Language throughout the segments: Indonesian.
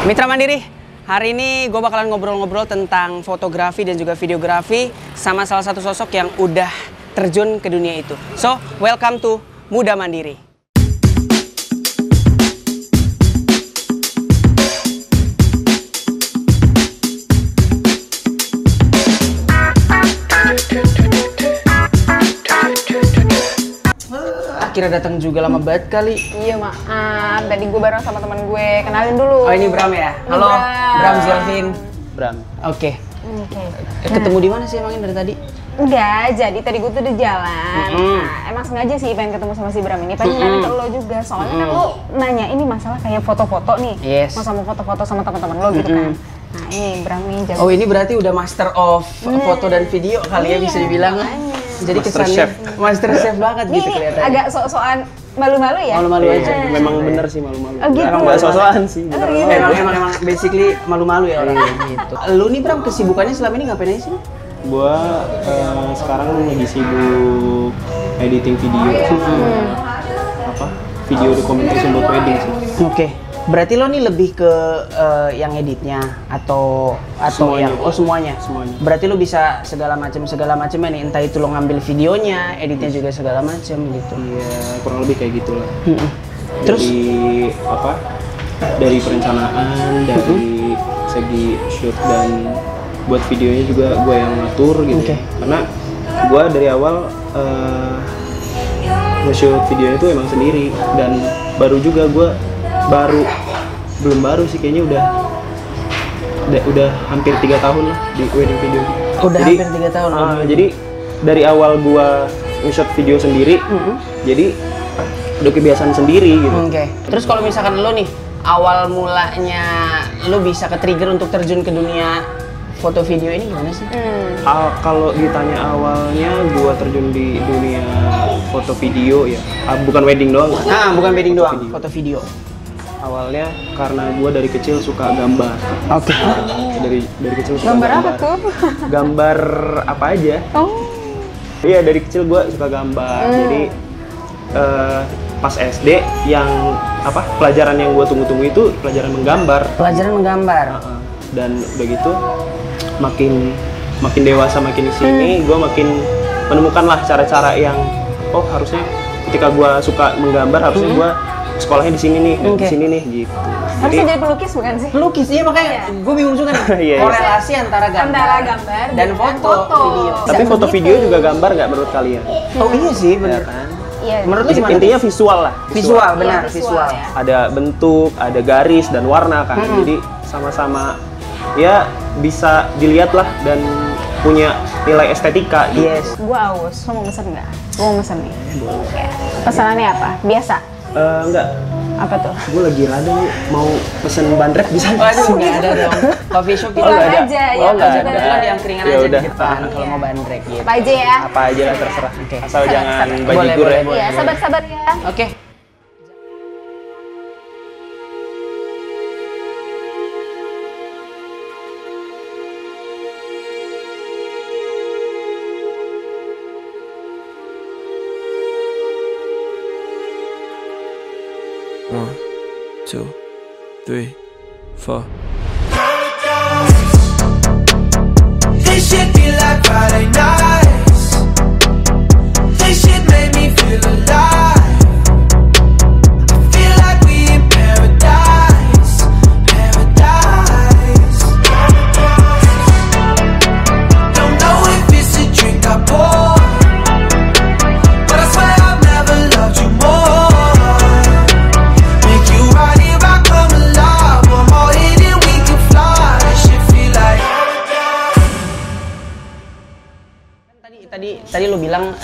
Mitra Mandiri, hari ini gue bakalan ngobrol-ngobrol tentang fotografi dan juga videografi sama salah satu sosok yang udah terjun ke dunia itu. So, welcome to Muda Mandiri. Akhirnya datang juga, lama banget kali. Iya maaf, tadi gue bareng sama teman gue. Kenalin dulu. Oh, ini Bram ya? Halo, Bram Zelvin. Bram. Oke. Ketemu di mana sih emangnya dari tadi? Udah, jadi tadi gue tuh udah jalan. Nah, emang sengaja sih pengen ketemu sama si Bram ini. Pengen nanya ke lo juga, soalnya kan lo nanya ini masalah kayak foto-foto nih. Yes. Masa mau foto-foto sama teman-teman lo gitu kan. Nah ini Bram nih jago. Oh, ini berarti udah master of foto dan video kali ya, bisa dibilang. Jadi kesannya master chef banget gitu kelihatannya. Agak sok-sokan malu-malu ya? Malu-malu aja. Memang bener sih malu-malu. Oh, gitu. Emang gak sok-sokan sih. gitu. Emang basically malu-malu ya orangnya gitu. Lu nih Bram, kesibukannya selama ini ngapain aja sih? Gua sekarang lagi sibuk editing video. Video documentation buat wedding sih. Oke. Berarti lo nih lebih ke yang editnya atau semuanya. yang semuanya. Berarti lo bisa segala macam nih, entah itu lo ngambil videonya, editnya juga segala macam gitu. Iya, kurang lebih kayak gitulah. Terus dari perencanaan, dari segi shoot dan buat videonya juga gue yang ngatur gitu. Oke. Karena gue dari awal nge-shoot videonya itu emang sendiri, dan baru juga gue belum baru sih, kayaknya udah hampir 3 tahun lah di wedding video. Jadi, hampir 3 tahun. Jadi dari awal gua nge-shot video sendiri, jadi udah kebiasaan sendiri gitu. Oke. Terus kalau misalkan lo nih awal mulanya lo bisa ke-trigger untuk terjun ke dunia foto video ini gimana sih? Kalau ditanya awalnya gua terjun di dunia foto video ya, bukan wedding doang. Bukan wedding doang, foto video. Awalnya karena gue dari kecil suka gambar. Oke. Dari kecil suka Gambar apa tuh? Gambar apa aja. Oh. Iya, dari kecil gue suka gambar. Jadi pas SD yang pelajaran yang gue tunggu-tunggu itu pelajaran menggambar. Pelajaran menggambar. Dan udah gitu makin dewasa, makin kesini gue makin menemukanlah cara-cara yang harusnya ketika gue suka menggambar harusnya gue sekolahnya di sini nih, di sini nih gitu. Harusnya jadi pelukis bukan sih? Pelukis, iya makanya gue bingung juga nih. Korelasi antara gambar dan foto video. Tapi foto video juga gambar nggak menurut kalian? Oh iya sih, benar. Iya. Menurut lu gimana? Intinya visual lah. Visual, benar, visual. Ya. Ada bentuk, ada garis dan warna kan. Jadi sama-sama ya bisa dilihat lah dan punya nilai estetika. Yes. Gua aus, lo mau pesen nggak? Gua mau pesen nih. Oke. Pesanannya apa? Biasa? Enggak. Apa tuh? Gue lagi rada mau pesen bandrek bisa nggak sih? Waduh, nggak ada dong. Coffee shop itu Pulang nggak ada. aja, ya. Nggak ada. Maksudnya Kebetulan yang keringan Ya aja di udah. depan kalau mau bandrek gitu. Apa aja ya? Apa aja lah terserah. Oke. Asal jangan Boleh, bajigur ya. boleh. Iya, sabar-sabar ya. Oke. One, two, three, four. This shit be like Friday nights. This shit made me feel alive. I feel like we in paradise, paradise. Don't know if it's a drink I pour, but I swear I've never loved you more. Make you right here, I come alive. One more hit and we can fly. This shit feel like. Tadi lo bilang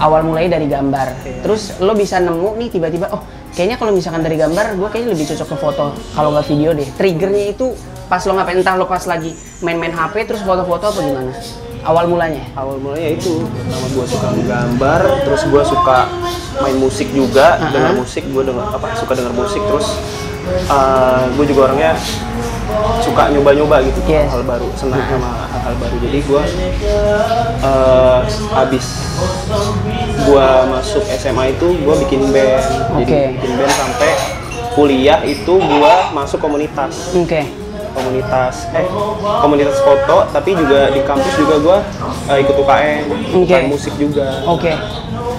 awal mulai dari gambar. Terus lo bisa nemu nih tiba-tiba, kayaknya kalau misalkan dari gambar, gue kayaknya lebih cocok ke foto. Kalau nggak video deh. Triggernya itu pas lo ngapain? Entah lo pas lagi main-main HP terus foto-foto apa gimana? Awal mulanya? Awal mulanya itu, pertama gue suka menggambar, terus gue suka main musik juga, dengar musik, suka dengar musik, terus gue juga orangnya suka nyoba-nyoba gitu, hal baru, senang sama hal-hal baru. Jadi gue habis gue masuk SMA itu gue bikin band, jadi bikin band sampai kuliah itu gue masuk komunitas. Oke. Komunitas foto, tapi juga di kampus juga gue ikut UKM, UKM musik juga. Oke.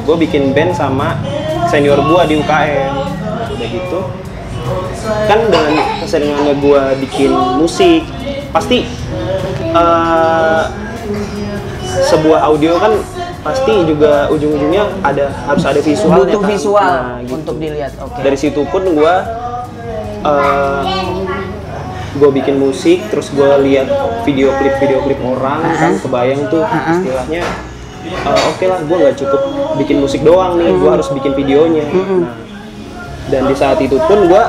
Gue bikin band sama senior gue di UKM, udah gitu. Kan dengan keseringannya gue bikin musik, pasti sebuah audio kan pasti juga ujung-ujungnya harus ada visualnya. Butuh kan? visual Gitu. untuk dilihat. Oke. Dari situ pun gue bikin musik, terus gue lihat video klip orang, kan kebayang tuh istilahnya. Oke lah, gue nggak cukup bikin musik doang nih, gue harus bikin videonya. Nah, dan di saat itu pun gue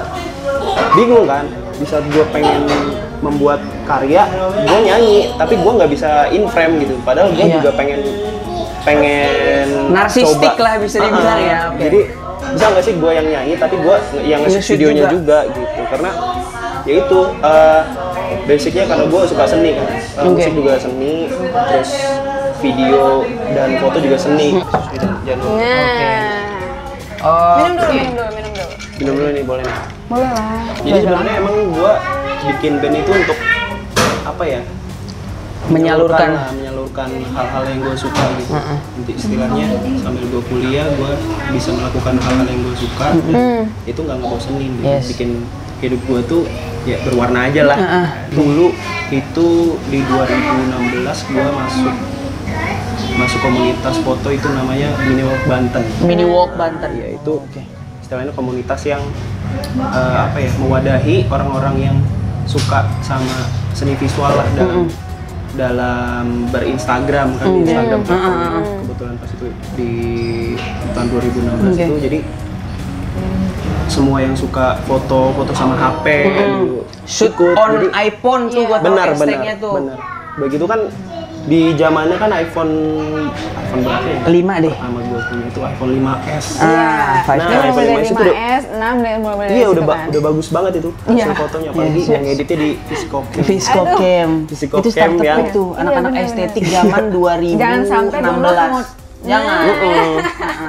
bingung kan, di saat gue pengen membuat karya, gue nyanyi, tapi gue nggak bisa in frame gitu. Padahal gue juga pengen narsistik coba. lah bisa dibilang ya. Okay. Jadi bisa nggak sih gue yang nyanyi, tapi gue yang nge-shoot videonya juga gitu. Karena ya itu basicnya karena gue suka seni kan, musik juga seni, terus video dan foto juga seni. Minum dulu nih, boleh nih. Boleh lah. Jadi sebenarnya emang gue bikin band itu untuk apa ya? Menyalurkan hal-hal yang gue suka gitu. Nanti istilahnya sambil gue kuliah gue bisa melakukan hal-hal yang gue suka. Itu nggak ngebosenin gitu. Bikin hidup gue tuh ya berwarna aja lah. Dulu itu di 2016 gue masuk komunitas foto itu namanya Mini Walk Banten. Mini Walk Banten. Ya itu istilahnya komunitas yang mewadahi orang-orang yang suka sama seni visual lah dalam berinstagram kan, di Instagram. Kebetulan pas itu di tahun 2016 itu, jadi semua yang suka foto sama HP gitu, shoot on iPhone tuh buat benar. Begitu kan di zamannya kan iPhone berapa ya? 5 deh. Pertama gue punya itu iPhone 5S. iPhone 5S, 6 dan mulai iya udah bagus banget itu hasil fotonya, apalagi yang editnya di Viscocam. Viscocam Itu startup yang itu anak-anak estetik zaman 2016. Jangan sampai download Jangan.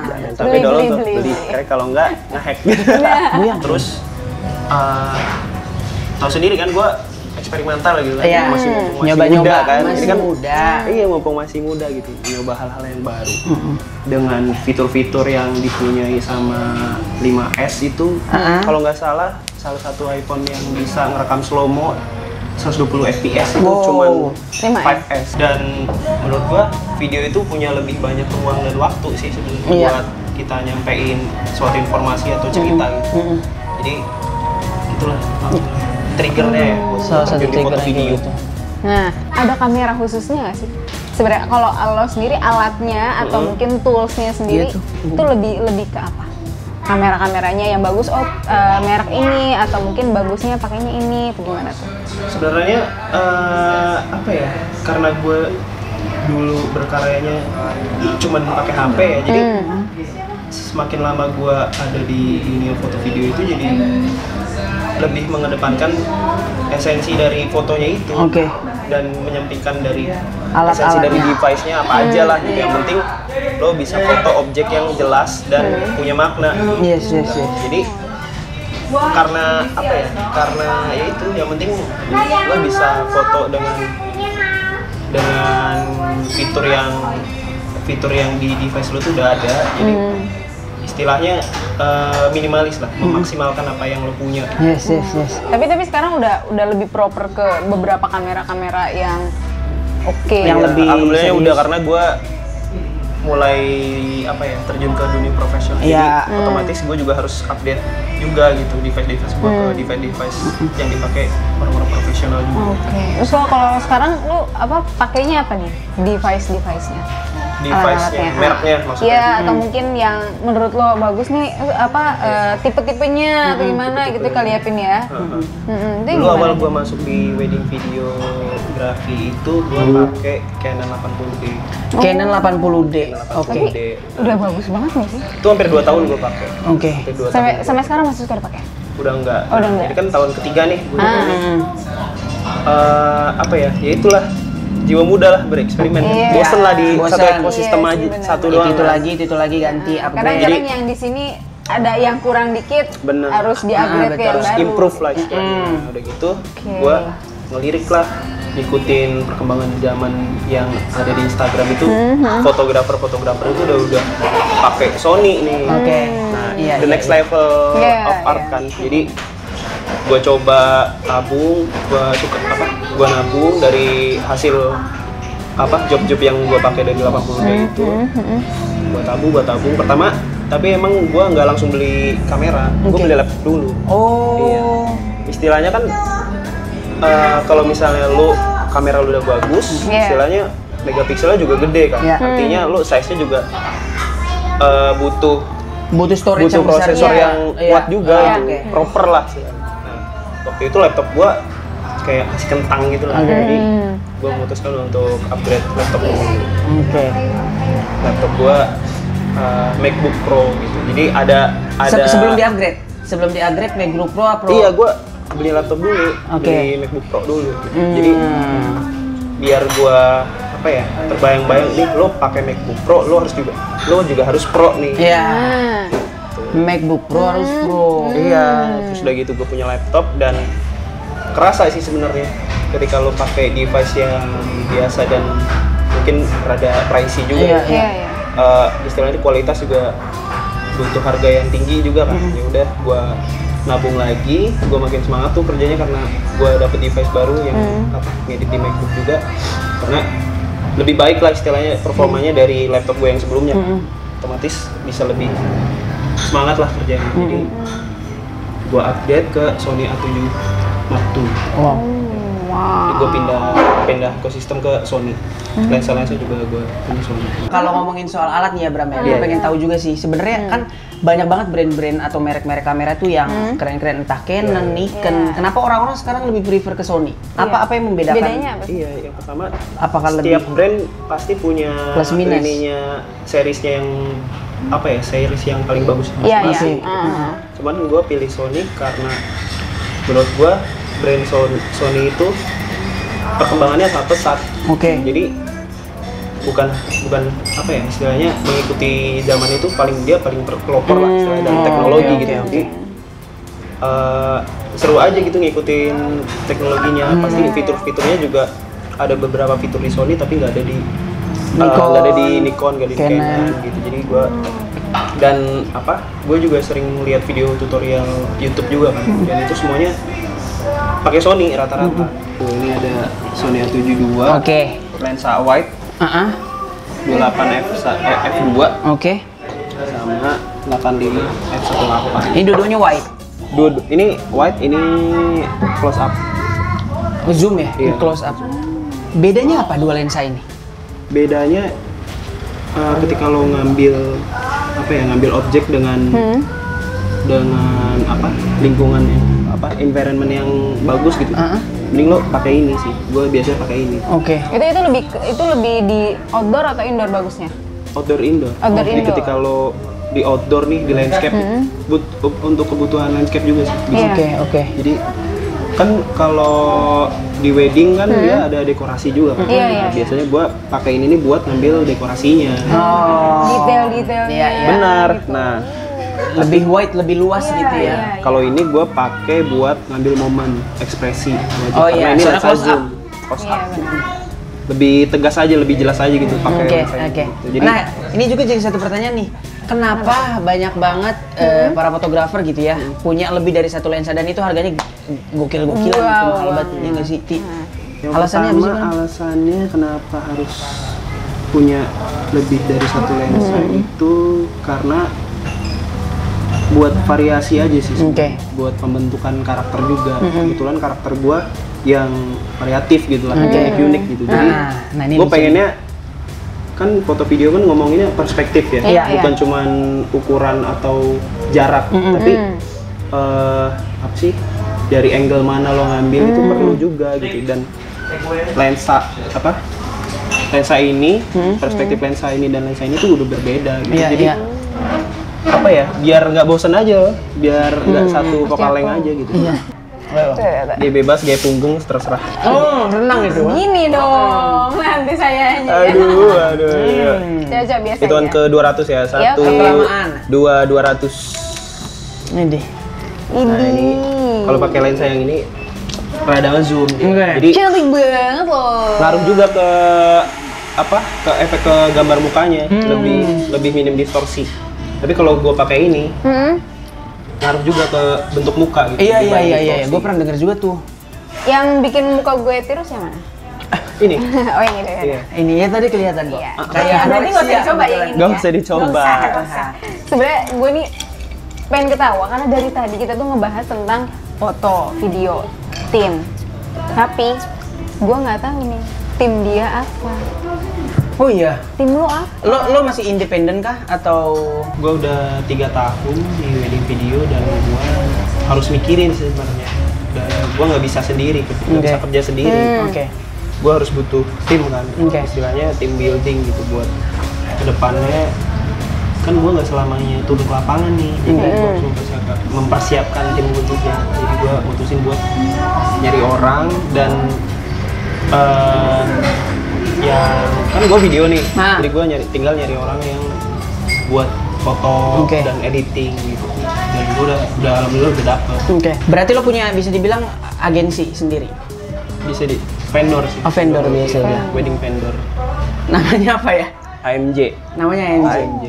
Jangan sampai download tuh beli, kalau enggak ngehack. Terus tahu sendiri kan gue eksperimental gitu kan, masih nyoba-nyoba muda kan, masih kan muda. Iya, mumpung masih muda gitu, nyoba hal-hal yang baru dengan fitur-fitur yang dipunyai sama 5S itu. Kalau nggak salah satu iPhone yang bisa ngerekam slow-mo 120 fps itu cuman 5S. Dan menurut gua video itu punya lebih banyak ruang dan waktu sih sebenarnya buat kita nyampein suatu informasi atau cerita gitu. Jadi itulah triggernya ya buat salah satu trigger video itu. Nah, ada kamera khususnya nggak sih? Sebenarnya kalau lo sendiri alatnya atau mungkin toolsnya sendiri itu lebih ke apa? Kamera-kameranya yang bagus, merek ini, atau mungkin bagusnya pakainya ini, atau gimana tuh? Sebenarnya apa ya? Karena gue dulu berkaryanya cuman pakai HP ya, jadi semakin lama gue ada di dunia foto video itu jadi lebih mengedepankan esensi dari fotonya itu dan menyampingkan dari esensi dari device-nya apa aja lah gitu. Yang penting lo bisa foto objek yang jelas dan punya makna. Yes. Jadi karena apa ya? Karena ya itu yang penting lo bisa foto dengan fitur yang di device lo tuh udah ada. Jadi istilahnya minimalis lah, memaksimalkan apa yang lo punya. Yes. Tapi sekarang udah lebih proper ke beberapa kamera yang yang lebih alhamdulillah udah, karena gue mulai terjun ke dunia profesional. Jadi otomatis gue juga harus update juga gitu device gue ke device yang dipakai orang-orang profesional juga. Terus lo kalau sekarang lo pakainya apa nih device-nya? Device-nya, mereknya maksudnya? Iya, atau mungkin yang menurut lo bagus nih, tipe-tipenya atau gimana gitu kali ya, Pin ya? Dulu awal gue masuk di wedding videografi itu gue pakai Canon 80D. Canon 80D. Oke. Udah bagus banget nih sih. Itu hampir 2 tahun gue pakai. Oke. Sampai sekarang masih suka dipakai? Udah enggak. Oh, udah enggak. Jadi kan tahun ketiga nih gue ya itulah jiwa muda lah, bereksperimen. Bosen lah di satu ekosistem aja, satu doang. Itu lagi ganti upgrade. Kadang-kadang yang di sini ada yang kurang dikit Bener. harus di-upgrade ke yang Harus baru. improve lah istilahnya. Udah gitu, gue ngelirik lah, ngikutin perkembangan zaman yang ada di Instagram itu. Fotografer itu udah pakai Sony nih. Oke. Nah, Iya, the iya, next iya. level of art kan. Jadi gue coba tabung, gue nabung dari hasil job-job yang gue pakai dari 80 itu. Gue tabung pertama, tapi emang gue nggak langsung beli kamera, gue beli laptop dulu. Oh. Iya. Istilahnya kan kalau misalnya lu kamera lu udah bagus, istilahnya megapikselnya juga gede kan. Artinya lu size-nya juga butuh Storage yang besar. prosesor yang kuat juga, Oke. proper lah sih. Nah, waktu itu laptop gua kayak masih kentang gitu lah. Jadi gua memutuskan untuk upgrade laptop gua. Oke. Laptop gua MacBook Pro gitu. Jadi ada Sebelum di-upgrade MacBook Pro apa Pro? Iya, gua beli laptop dulu, Oke. beli MacBook Pro dulu. Jadi biar gua terbayang-bayang nih, lo pakai MacBook Pro, lo juga harus Pro nih. Iya. MacBook Pro harus Pro. Iya, terus udah gitu gue punya laptop dan kerasa sih sebenarnya ketika lo pakai device yang biasa dan mungkin rada pricey juga. Iya. Istilahnya kualitas juga butuh harga yang tinggi juga kan. Ya udah, gue nabung lagi, gue makin semangat tuh kerjanya karena gue dapet device baru yang ngedit di MacBook juga, karena lebih baik lah istilahnya performanya dari laptop gue yang sebelumnya. Otomatis bisa lebih semangat lah kerjanya. Jadi gue update ke Sony A7 Mark II. Wow. Jadi gue pindah ke sistem ke Sony. Lensa-lensa juga gue punya Sony. Kalau ngomongin soal alat nih ya Bram, gue pengen tahu juga sih. Sebenarnya kan banyak banget brand-brand atau merek-merek kamera tuh yang keren-keren, entah Canon, Nikon. Kenapa orang-orang sekarang lebih prefer ke Sony? Apa yang membedakan? Bedanya apa sih? Iya, yang pertama Apakah setiap lebih brand pasti punya plus minus? ininya, seriesnya yang series yang paling bagus Iya, masing-masing. Cuman gue pilih Sony karena menurut gue brand Sony itu perkembangannya sangat pesat. Oke. Jadi bukan istilahnya mengikuti zaman itu, paling pelopor lah istilahnya dalam teknologi gitu. Jadi seru aja gitu ngikutin teknologinya. Pasti fitur-fiturnya juga ada beberapa fitur di Sony tapi nggak ada di Nikon, nggak ada di Canon gitu. Jadi gue juga sering lihat video tutorial YouTube juga kan, dan itu semuanya pakai Sony rata-rata. Tuh, ini ada Sony A7 II, lensa wide, 28 f2, sama 85 f1.8. Ini dua-duanya wide. Ini wide, ini close up. Zoom ya? Iya. Close up. Bedanya apa dua lensa ini? Bedanya ketika lo ngambil objek dengan lingkungan yang environment yang bagus gitu. Mending lo pakai ini sih. Gue biasanya pakai ini. Oke. Itu lebih di outdoor atau indoor bagusnya? Outdoor indoor. Outdoor Jadi indoor. ketika lo di outdoor nih, di landscape, untuk kebutuhan landscape juga sih. Iya. Oke. Jadi kan kalau di wedding kan dia ada dekorasi juga kan. Iya. Biasanya gua pakai ini nih buat ngambil dekorasinya. Detail-detailnya. Iya. Benar. Nah, Lebih wide, lebih luas gitu ya. kalau ini gua pakai buat ngambil momen ekspresi. Oh iya, Karena ini soalnya lensa close up. zoom. Close up. Lebih tegas aja, lebih jelas aja gitu pakai Oke. lensa ini. Gitu. Jadi Nah, ini juga jadi satu pertanyaan nih. Kenapa banyak banget para fotografer gitu ya punya lebih dari satu lensa dan itu harganya gokil-gokilan, Wow. mahal banget ya nggak sih? yang Alasannya apa sih, Bang? alasannya kenapa harus punya lebih dari satu lensa itu karena buat variasi aja sih, Oke. buat pembentukan karakter juga. Kebetulan karakter gua yang variatif gitu lah, unik gitu. Jadi Nah, ini gue lucu. pengennya kan foto video kan ngomonginnya perspektif ya, Iya, bukan cuman ukuran atau jarak, tapi apa sih dari angle mana lo ngambil itu perlu juga gitu. Dan lensa ini, perspektif lensa ini dan lensa ini tuh udah berbeda gitu. Iya, Jadi iya. apa ya, biar nggak bosen aja, biar nggak satu vokaleng aja gitu. Iya. Dia bebas gaya punggung terserah. Oh, renang itu. Gini dong, nanti saya Aduh. Coba biasanya. Hitungan ke 200 ya. Ya, 1, kelamaan. 2, 200 Ini deh. Nah, ini kalau pakai lensa yang ini rada ngezoom. Enggak. Jadi Cantik banget loh. ngaruh juga ke ke efek ke gambar mukanya, lebih minim distorsi. Tapi kalau gue pakai ini ngaruh juga ke bentuk muka gitu. Iya. distorsi. Gue pernah denger juga tuh. Yang bikin muka gue tirus yang mana? Ini. Oh yang ini. Iya. Ini ya tadi kelihatan kok. Iya. Kayak Berarti nggak usah dicoba yang ini. Nggak ya? usah dicoba. Nggak usah. Sebenarnya gue nih pengen ketawa karena dari tadi kita tuh ngebahas tentang foto, video, tim. Tapi gue nggak tahu nih tim dia apa. Oh iya. Tim lo apa? Lo masih independen kah atau Gue udah 3 tahun di wedding video dan gue harus mikirin sih sebenarnya. Dan gue nggak bisa sendiri, nggak bisa kerja sendiri. Oke. Gue harus butuh tim kan, Oke. istilahnya tim building gitu buat kedepannya. Kan gue nggak selamanya turun ke lapangan nih, jadi gue harus mempersiapkan tim gue juga. Jadi gue mutusin buat nyari orang dan yang kan gue video nih, Nah. jadi gue tinggal nyari orang yang buat foto Oke. dan editing gitu. Dan gue udah alhamdulillah udah dapet. Oke. Berarti lo punya bisa dibilang agensi sendiri. Bisa di vendor sih. Oh, vendor biasa ya. Wedding vendor. Namanya apa ya? AMJ. Namanya AMJ. AMJ.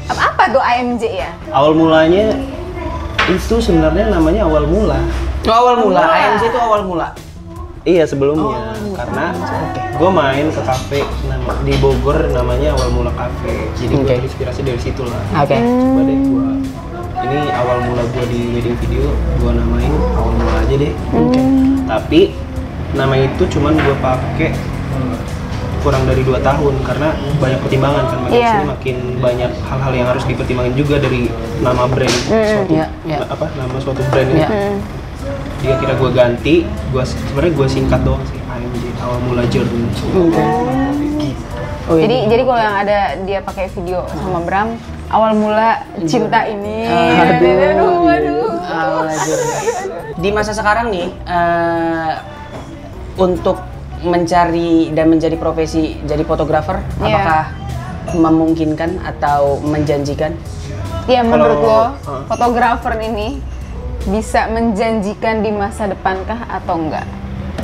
Apa tuh AMJ ya? Awal mulanya itu sebenarnya namanya awal mula. Oh, awal mula. AMJ itu awal mula. Iya sebelumnya, karena gue main ke kafe di Bogor namanya Awal Mula Cafe. Jadi gue Oke. terinspirasi dari situ lah. Oke. Coba deh gue, ini awal mula gue di wedding video, gue namain Awal Mula aja deh. Tapi nama itu cuman gue pakai kurang dari 2 tahun karena banyak pertimbangan kan. Makin Iya. sini makin banyak hal-hal yang harus dipertimbangkan juga dari nama brand suatu Iya. nama suatu brand itu. Iya. Dia kira gue ganti, sebenarnya gue singkat doang sih, AMJ Awal Mula Journey. Oh, iya. Jadi kalau yang ada dia pakai video sama Bram, awal mula cinta ini. Aduh. Awal aja. Di masa sekarang nih, untuk mencari dan menjadi profesi jadi fotografer, Iya. apakah memungkinkan atau menjanjikan? Ya menurut lo, Kalau- fotografer ini bisa menjanjikan di masa depan kah atau enggak?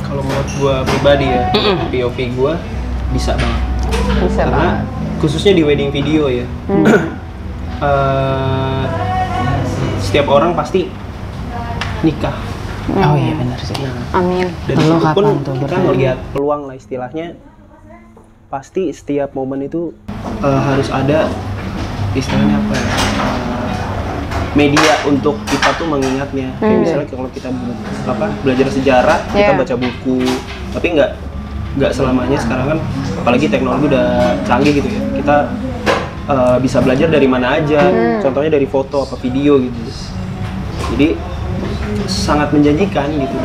Kalau menurut gue pribadi ya, POV gue bisa banget. Bisa Karena banget. khususnya di wedding video ya, setiap orang pasti nikah. Oh iya benar sih. Amin. Dan Lo itu pun kapan tuh kita bertanya? ngelihat peluang lah istilahnya. Pasti setiap momen itu harus ada istilahnya apa ya? Media untuk kita tuh mengingatnya. Kayak misalnya kalau kita belajar sejarah, kita Yeah. baca buku. Tapi nggak selamanya sekarang kan, apalagi teknologi udah canggih gitu ya. Kita bisa belajar dari mana aja. Contohnya dari foto apa video gitu. Jadi sangat menjanjikan gitu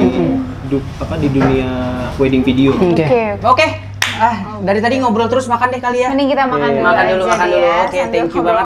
di dunia wedding video. Oke. Oke. Oke. Dari tadi ngobrol terus, makan deh kali ya. Mending kita makan dulu. Makan dulu, aja makan deh dulu. ya, Oke, sambil thank you ngobrol. banget.